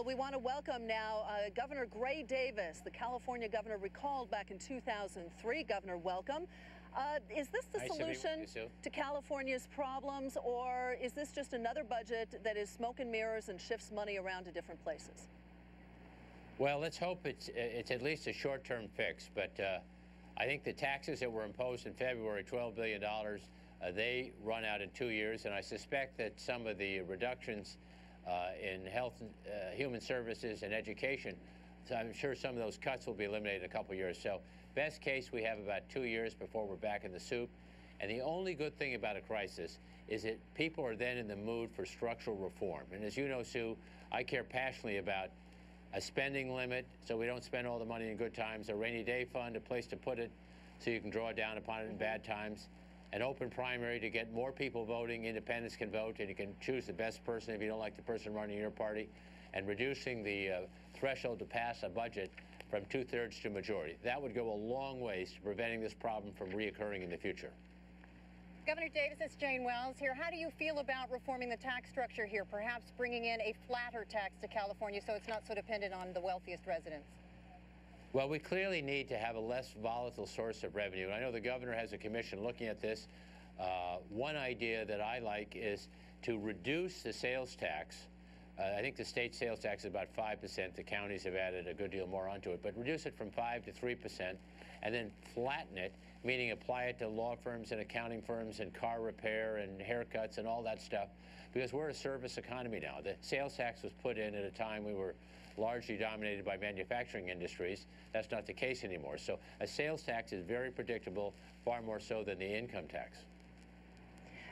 We want to welcome now Governor Gray Davis, the California governor recalled back in 2003. Governor, welcome. Is this the solution to California's problems, or is this just another budget that is smoke and mirrors and shifts money around to different places? Well, let's hope it's at least a short-term fix. But I think the taxes that were imposed in February, $12 billion, they run out in 2 years, and I suspect that some of the reductions in health, human services, and education, so I'm sure some of those cuts will be eliminated in a couple of years. So best case, we have about 2 years before we're back in the soup. And the only good thing about a crisis is that people are then in the mood for structural reform. And as you know, Sue, I care passionately about a spending limit so we don't spend all the money in good times, a rainy day fund, a place to put it so you can draw down upon it in bad times, an open primary to get more people voting, independents can vote, and you can choose the best person if you don't like the person running your party, and reducing the threshold to pass a budget from 2/3 to majority. That would go a long ways to preventing this problem from reoccurring in the future. Governor Davis, it's Jane Wells here. How do you feel about reforming the tax structure here, perhaps bringing in a flatter tax to California so it's not so dependent on the wealthiest residents? Well, we clearly need to have a less volatile source of revenue. And I know the governor has a commission looking at this. One idea that I like is to reduce the sales tax. I think the state sales tax is about 5%. The counties have added a good deal more onto it, but reduce it from 5% to 3%, and then flatten it, meaning apply it to law firms and accounting firms and car repair and haircuts and all that stuff, because we're a service economy now. The sales tax was put in at a time we were largely dominated by manufacturing industries. That's not the case anymore. So a sales tax is very predictable, far more so than the income tax.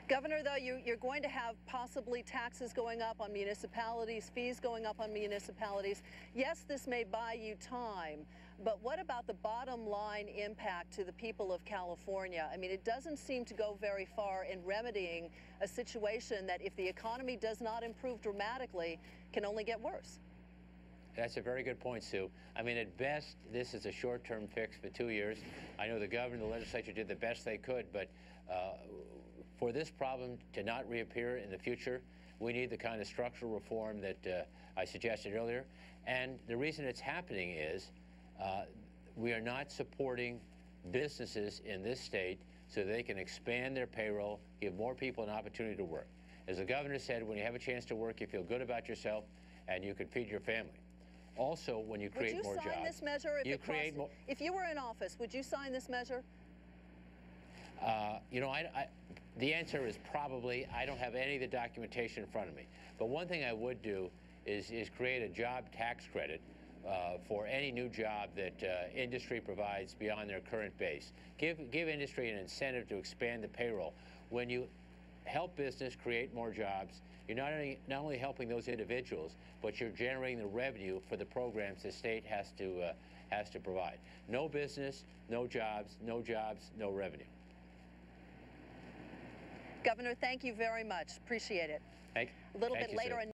Governor, though, you're going to have possibly taxes going up on municipalities, fees going up on municipalities. Yes, this may buy you time, but what about the bottom line impact to the people of California? I mean, it doesn't seem to go very far in remedying a situation that, if the economy does not improve dramatically, can only get worse. That's a very good point, Sue. I mean, at best, this is a short-term fix for 2 years. I know the governor and the legislature did the best they could, but for this problem to not reappear in the future, we need the kind of structural reform that I suggested earlier. And the reason it's happening is we are not supporting businesses in this state so they can expand their payroll, give more people an opportunity to work. As the governor said, when you have a chance to work, you feel good about yourself and you can feed your family. Also, when you create more jobs, would you sign this measure if you were in office? Would you sign this measure? You know, the answer is probably. I don't have any of the documentation in front of me. But one thing I would do is create a job tax credit for any new job that industry provides beyond their current base. Give industry an incentive to expand the payroll. When you help business create more jobs, you're not only helping those individuals, but you're generating the revenue for the programs the state has to provide. No business, no jobs, no revenue. Governor, thank you very much. Appreciate it. Thank a little you, bit later. Sue.